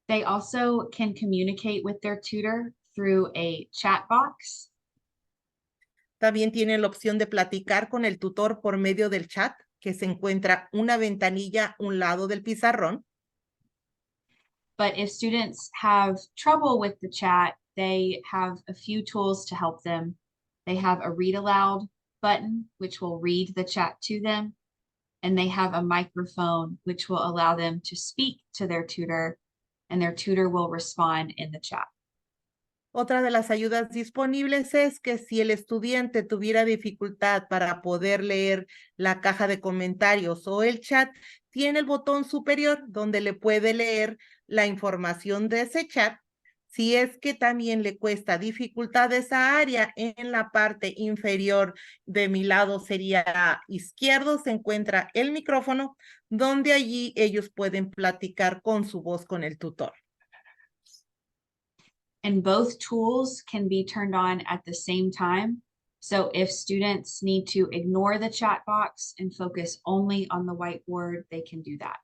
They also can communicate with their tutor through a chat box. También tienen la opción de platicar con el tutor por medio del chat, que se encuentra una ventanilla a un lado del pizarrón. But if students have trouble with the chat, they have a few tools to help them. They have a read aloud button, which will read the chat to them. And they have a microphone, which will allow them to speak to their tutor, and their tutor will respond in the chat. Otra de las ayudas disponibles es que si el estudiante tuviera dificultad para poder leer la caja de comentarios o el chat, tiene el botón superior donde le puede leer la información de ese chat. Si es que también le cuesta dificultad esa área, en la parte inferior de mi lado sería izquierdo, se encuentra el micrófono, donde allí ellos pueden platicar con su voz con el tutor. And both tools can be turned on at the same time. So if students need to ignore the chat box and focus only on the whiteboard, they can do that.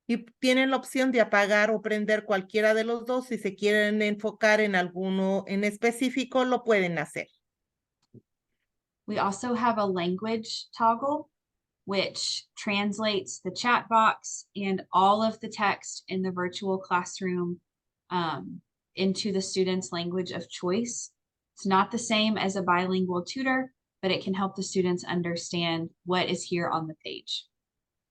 Y tienen la opción de apagar o prender cualquiera de los dos. Si se quieren enfocar en alguno en específico, lo pueden hacer. We also have a language toggle, which translates the chat box and all of the text in the virtual classroom into the student's language of choice. It's not the same as a bilingual tutor, but it can help the students understand what is here on the page.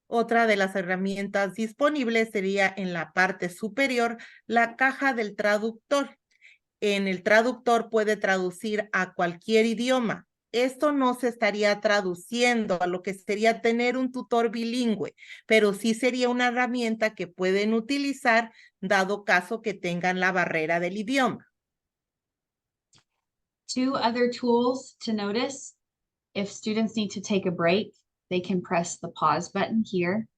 Otra de las herramientas disponibles sería en la parte superior la caja del traductor. En el traductor puede traducir a cualquier idioma. Esto no se estaría traduciendo a lo que sería tener un tutor bilingüe, pero sí sería una herramienta que pueden utilizar dado caso que tengan la barrera del idioma. Two other tools to notice: if students need to take a break, they can press the pause button here.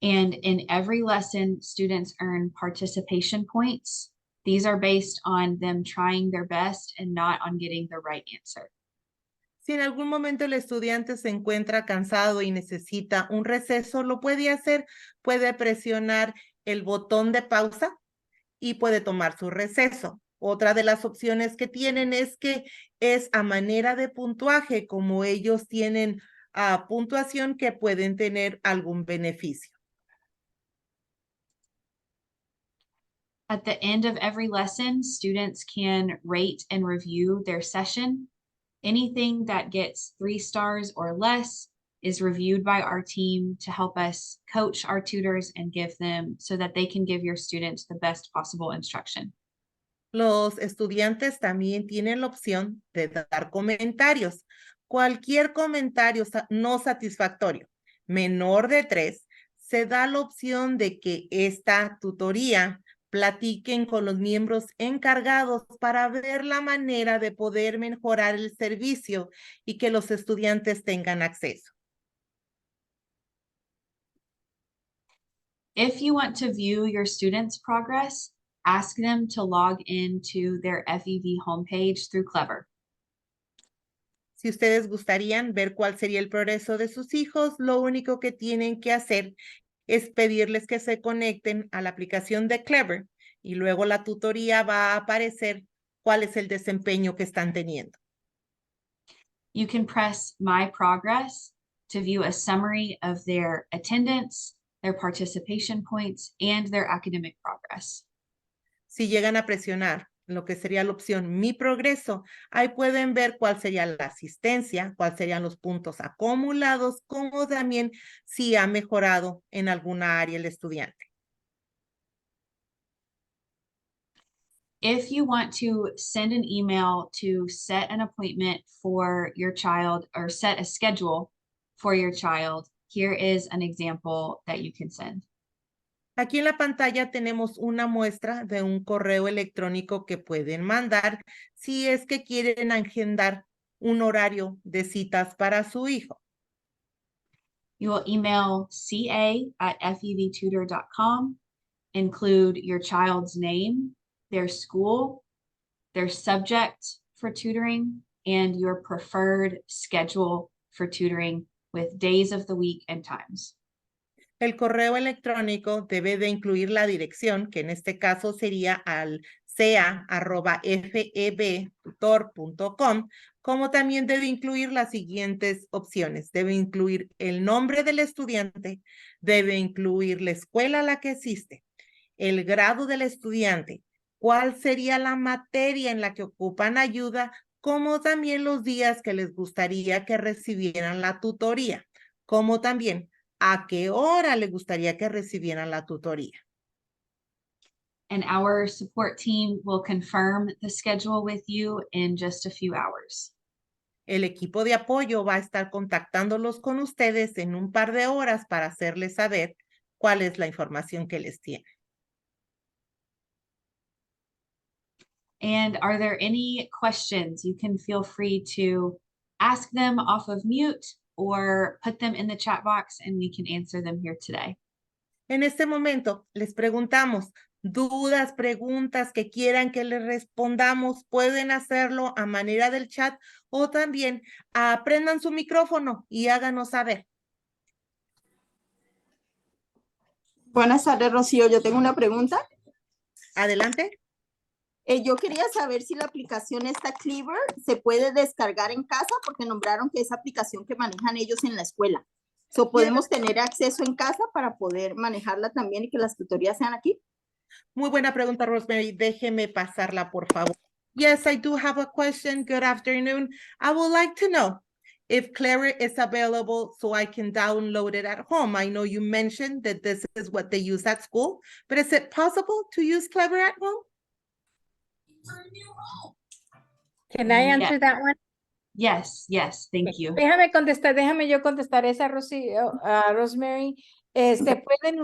And in every lesson, students earn participation points. These are based on them trying their best and not on getting the right answer. Si en algún momento el estudiante se encuentra cansado y necesita un receso, lo puede hacer, puede presionar el botón de pausa y puede tomar su receso. Otra de las opciones que tienen es que es a manera de puntuaje, como ellos tienen puntuación que pueden tener algún beneficio. At the end of every lesson, students can rate and review their session. Anything that gets 3 stars or less is reviewed by our team to help us coach our tutors and give them so that they can give your students the best possible instruction. Los estudiantes también tienen la opción de dar comentarios. Cualquier comentario no satisfactorio, menor de 3, se da la opción de que esta tutoría platiquen con los miembros encargados para ver la manera de poder mejorar el servicio y que los estudiantes tengan acceso. If you want to view your students' progress, ask them to log into their FEV homepage through Clever. Si ustedes gustarían ver cuál sería el progreso de sus hijos, lo único que tienen que hacer es pedirles que se conecten a la aplicación de Clever y luego la tutoría va a aparecer cuál es el desempeño que están teniendo. You can press My Progress to view a summary of their attendance, their participation points, and their academic progress. Si llegan a presionar lo que sería la opción Mi Progreso, ahí pueden ver cuál sería la asistencia, cuáles serían los puntos acumulados, como también si ha mejorado en alguna área el estudiante. If you want to send an email to set an appointment for your child or set a schedule for your child, here is an example that you can send. Aquí en la pantalla tenemos una muestra de un correo electrónico que pueden mandar si es que quieren agendar un horario de citas para su hijo. You will email ca@fevtutor.com, include your child's name, their school, their subject for tutoring, and your preferred schedule for tutoring with days of the week and times. El correo electrónico debe de incluir la dirección, que en este caso sería al ca@fevtutor.com, como también debe incluir las siguientes opciones. Debe incluir el nombre del estudiante, debe incluir la escuela a la que asiste, el grado del estudiante, cuál sería la materia en la que ocupan ayuda, como también los días que les gustaría que recibieran la tutoría, como también a qué hora le gustaría que recibieran la tutoría. And our support team will confirm the schedule with you in just a few hours. El equipo de apoyo va a estar contactándolos con ustedes en un par de horas para hacerles saber cuál es la información que les tiene. And are there any questions? You can feel free to ask them off of mute or put them in the chat box and we can answer them here today. En este momento les preguntamos, dudas, preguntas que quieran que les respondamos, pueden hacerlo a manera del chat o también prendan su micrófono y háganos saber. Buenas tardes, Rocío. Yo tengo una pregunta. Adelante. Yo quería saber si la aplicación esta Clever se puede descargar en casa porque nombraron que es aplicación que manejan ellos en la escuela. ¿Podemos tener acceso en casa para poder manejarla también y que las tutorías sean aquí? Muy buena pregunta, Rosemary. Déjeme pasarla, por favor. Yes, I do have a question. Good afternoon. I would like to know if Clever is available so I can download it at home. I know you mentioned that this is what they use at school, but is it possible to use Clever at home? Can I answer that one? Yes, thank you. Déjame yo contestar esa, Rosemary. Pueden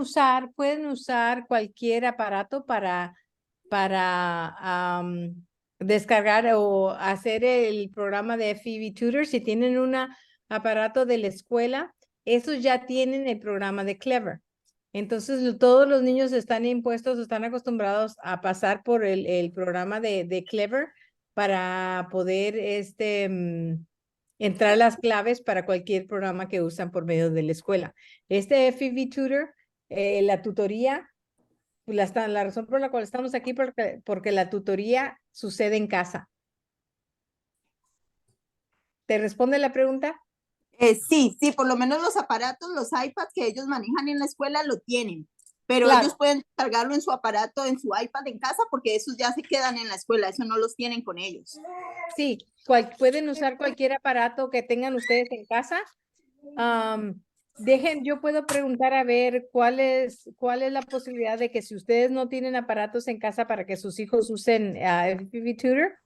usar cualquier aparato para descargar o hacer el programa de FEV Tutor. Si tienen un aparato de la escuela, esos ya tienen el programa de Clever. Entonces, todos los niños están están acostumbrados a pasar por el programa de Clever para poder entrar las claves para cualquier programa que usan por medio de la escuela. FEV Tutor, la tutoría, la razón por la cual estamos aquí porque la tutoría sucede en casa. ¿Te responde la pregunta? Sí, por lo menos los aparatos, los iPads que ellos manejan en la escuela lo tienen, pero Claro. ellos pueden cargarlo en su aparato, en su iPad en casa, porque esos ya se quedan en la escuela, eso no los tienen con ellos. Sí, pueden usar cualquier aparato que tengan ustedes en casa. Yo puedo preguntar a ver cuál es la posibilidad de que si ustedes no tienen aparatos en casa para que sus hijos usen FEV Tutor,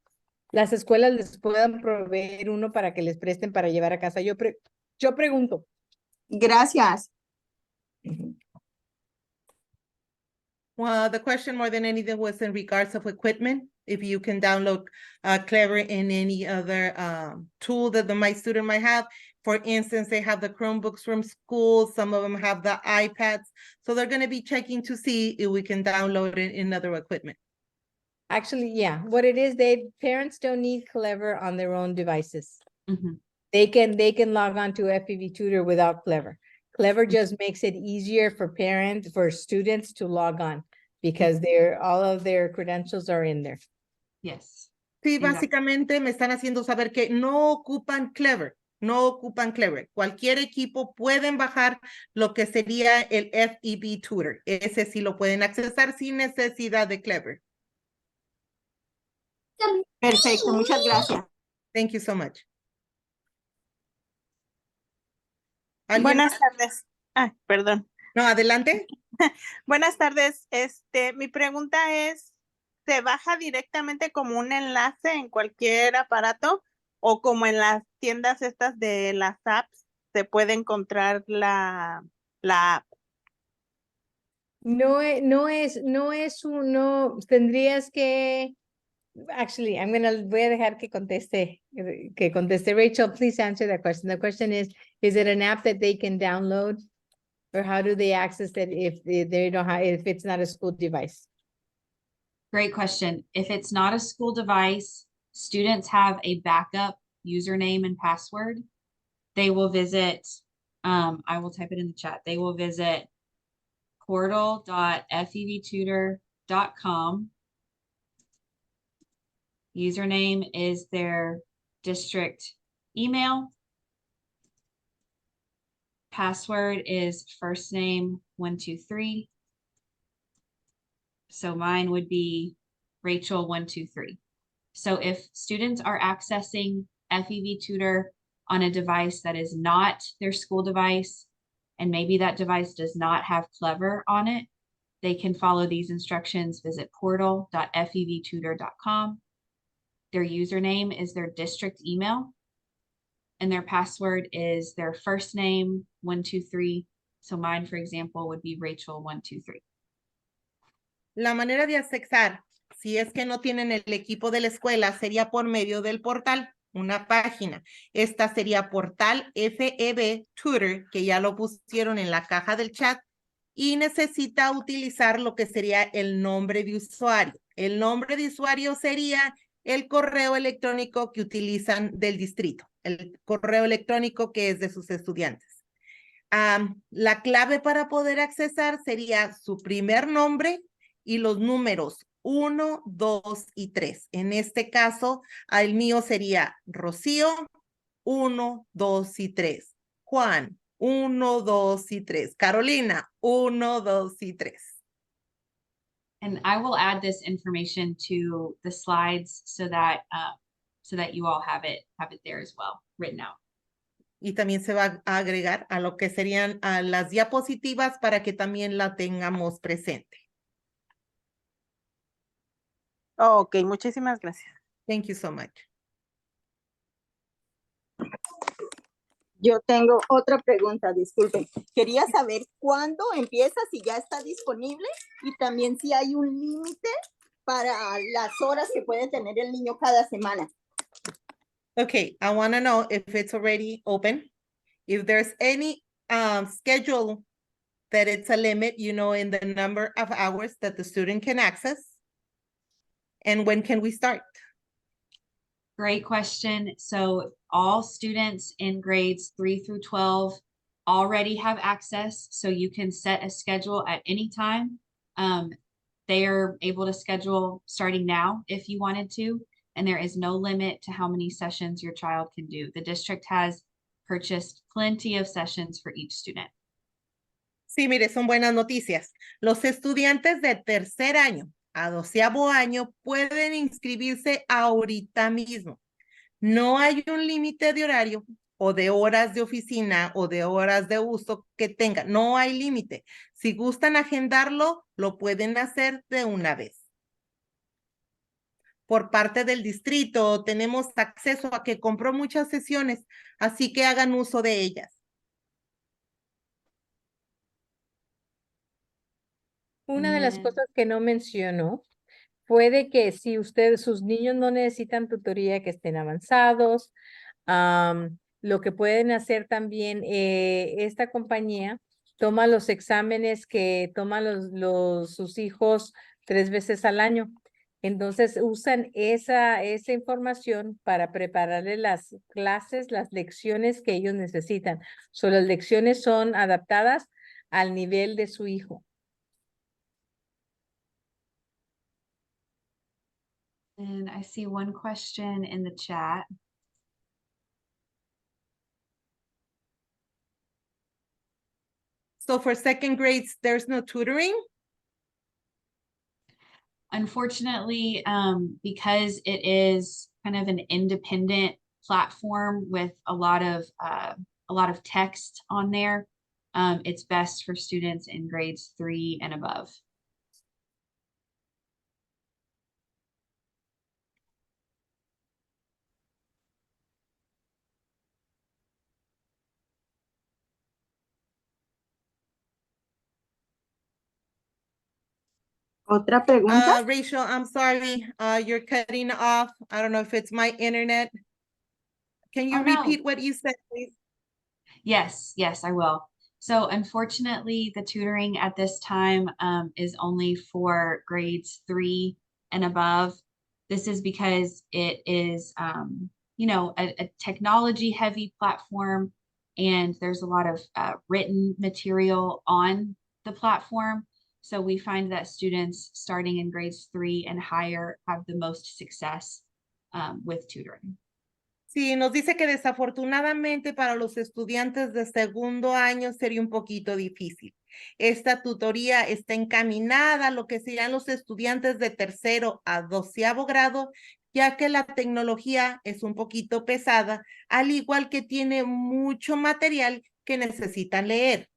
las escuelas les puedan proveer uno para que les presten para llevar a casa. Yo pregunto. Gracias. Well, the question more than anything was in regards of equipment. If you can download Clever in any other tool that my student might have. For instance, they have the Chromebooks from school. Some of them have the iPads. So they're going to be checking to see if we can download it in other equipment. Actually, yeah, what it is, parents don't need Clever on their own devices. Mhm. They can log on to FEV Tutor without Clever. Clever just makes it easier for students to log on because all of their credentials are in there. Yes. Sí, Exacto. básicamente me están haciendo saber que no ocupan Clever, no ocupan Clever. Cualquier equipo pueden bajar lo que sería el FEV Tutor. Ese sí lo pueden accesar sin necesidad de Clever. Perfecto, muchas gracias. Thank you so much. ¿Alguien Buenas más? tardes. Perdón. No, adelante. Buenas tardes. Mi pregunta es, ¿se baja directamente como un enlace en cualquier aparato o como en las tiendas estas de las apps se puede encontrar la app? Tendrías que, actually, voy a dejar que conteste Rachel. Please answer that question. The question is it an app that they can download? Or how do they access it if it's not a school device? Great question. If it's not a school device, students have a backup username and password. They will visit, I will type it in the chat. They will visit portal.fevtutor.com. Username is their district email. Password is first name 123. So mine would be Rachel 123. So if students are accessing FEV Tutor on a device that is not their school device, and maybe that device does not have Clever on it, they can follow these instructions. Visit portal.fevtutor.com. Their username is their district email, and their password is their first name 123. So mine, for example, would be Rachel 123. La manera de accesar, si es que no tienen el equipo de la escuela, sería por medio del portal, una página. Esta sería portal FEV Tutor, que ya lo pusieron en la caja del chat, y necesita utilizar lo que sería el nombre de usuario. El nombre de usuario sería el correo electrónico que utilizan del distrito, el correo electrónico que es de sus estudiantes. La clave para poder accesar sería su primer nombre y los números 1, 2 y 3. En este caso, el mío sería Rocío, 1, 2 y 3. Juan, 1, 2 y 3. Carolina, 1, 2 y 3. And I will add this information to the slides so that you all have it there as well, written out. Y también se va a agregar a lo que serían las diapositivas para que también la tengamos presente. Ok, muchísimas gracias. Thank you so much. Yo tengo otra pregunta, disculpen. Quería saber cuándo empieza, si ya está disponible y también si hay un límite para las horas que puede tener el niño cada semana. Okay, I want to know if it's already open. If there's any schedule that it's a limit, you know, in the number of hours that the student can access. And when can we start? Great question. So all students in grades 3 through 12 already have access. So you can set a schedule at any time. They are able to schedule starting now if you wanted to, and there is no limit to how many sessions your child can do. The district has purchased plenty of sessions for each student. Sí, mire, son buenas noticias. Los estudiantes de tercer año a 12º año pueden inscribirse ahorita mismo. No hay un límite de horario o de horas de oficina o de horas de uso que tengan. No hay límite. Si gustan agendarlo, lo pueden hacer de una vez. Por parte del distrito tenemos acceso a que compró muchas sesiones, así que hagan uso de ellas. Una de las And cosas que no mencionó fue de que si ustedes, sus niños no necesitan tutoría, que estén avanzados, lo que pueden hacer también, esta compañía toma los exámenes que toman sus hijos 3 veces al año. Entonces usan esa información para prepararle las clases, las lecciones que ellos necesitan. Las lecciones son adaptadas al nivel de su hijo. And I see one question in the chat. So for second grades, there's no tutoring? Unfortunately, because it is kind of an independent platform with a lot of text on there, it's best for students in grades 3 and above. ¿Otra pregunta? Rachel, I'm sorry, you're cutting off. I don't know if it's my internet. Can you Oh, no. repeat what you said, please? Yes, I will. So unfortunately, the tutoring at this time is only for grades 3 and above. This is because it is, a technology heavy platform, and there's a lot of written material on the platform. So we find that students starting in grades 3 and higher have the most success with tutoring. Sí, nos dice que desafortunadamente para los estudiantes de segundo año sería un poquito difícil. Esta tutoría está encaminada a lo que serían los estudiantes de tercero a 12º grado, ya que la tecnología es un poquito pesada, al igual que tiene mucho material que necesitan leer.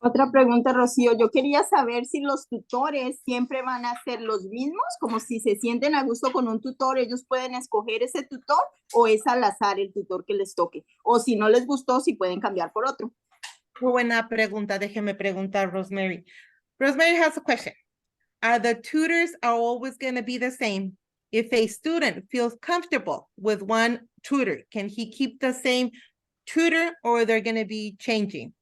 Otra pregunta, Rocío. Yo quería saber si los tutores siempre van a ser los mismos, como si se sienten a gusto con un tutor, ellos pueden escoger ese tutor o es al azar el tutor que les toque. O si no les gustó, si pueden cambiar por otro. Muy buena pregunta. Déjeme preguntar, Rosemary. Rosemary has a question. Are the tutors always going to be the same? If a student feels comfortable with one tutor, can he keep the same tutor or they're going to be changing?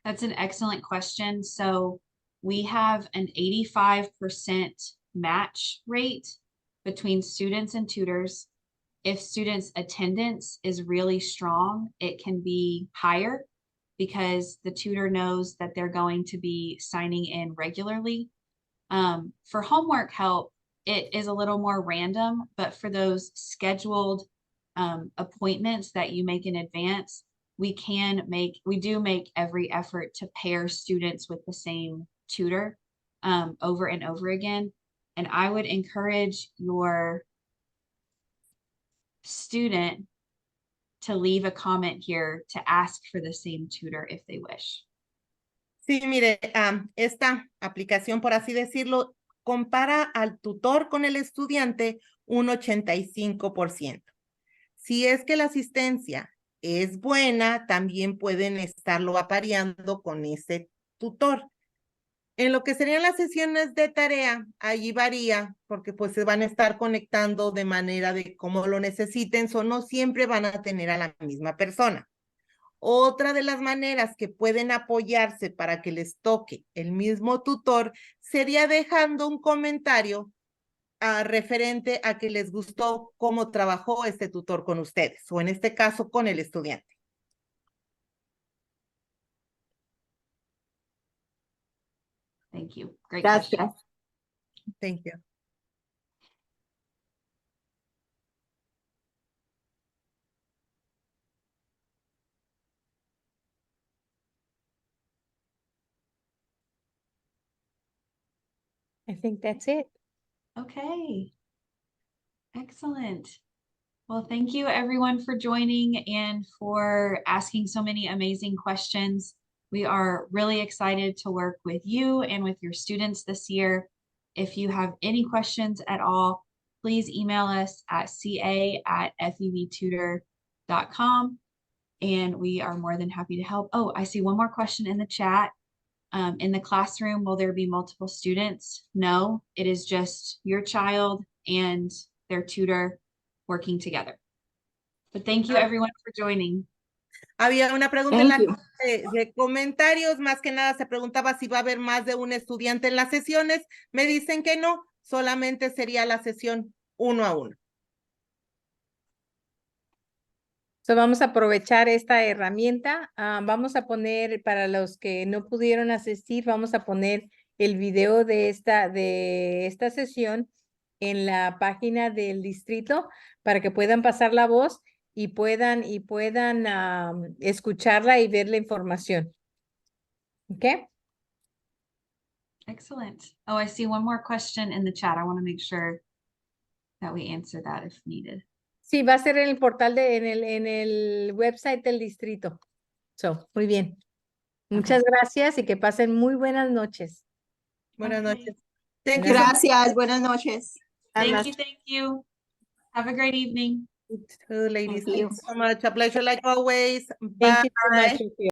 That's an excellent question. So we have an 85% match rate between students and tutors. If students' attendance is really strong, it can be higher because the tutor knows that they're going to be signing in regularly. For homework help, it is a little more random, but for those scheduled appointments that you make in advance, we do make every effort to pair students with the same tutor over and over again. And I would encourage your student to leave a comment here to ask for the same tutor if they wish. Sí, mire, esta aplicación, por así decirlo, compara al tutor con el estudiante un 85%. Si es que la asistencia es buena, también pueden estarlo apareando con ese tutor. En lo que serían las sesiones de tarea, allí varía, porque pues se van a estar conectando de manera de cómo lo necesiten, o no siempre van a tener a la misma persona. Otra de las maneras que pueden apoyarse para que les toque el mismo tutor sería dejando un comentario referente a que les gustó cómo trabajó este tutor con ustedes, o en este caso con el estudiante. Thank you. Great Gracias. question. Thank you. I think that's it. Okay. Excellent. Well, thank you everyone for joining and for asking so many amazing questions. We are really excited to work with you and with your students this year. If you have any questions at all, please email us at ca@fevtutor.com and we are more than happy to help. Oh, I see one more question in the chat. In the classroom, will there be multiple students? No, it is just your child and their tutor working together. But thank you everyone for joining. Había una pregunta en la Thank you. de comentarios, más que nada se preguntaba si va a haber más de un estudiante en las sesiones. Me dicen que no, solamente sería la sesión 1 a 1. So vamos a aprovechar esta herramienta. Vamos a poner, para los que no pudieron asistir, vamos a poner el video de esta sesión en la página del distrito para que puedan pasar la voz y puedan escucharla y ver la información. ¿Ok? Excellent. Oh, I see one more question in the chat. I want to make sure that we answer that if needed. Sí, va a ser en el portal en el website del distrito. So, muy bien. Muchas gracias y que pasen muy buenas noches. Buenas Okay. noches. Thank you so much. Gracias, buenas noches. Thank you. Have a great evening. Ladies. Thank you. Thank you so much. A pleasure like always. Thank Bye. you so much.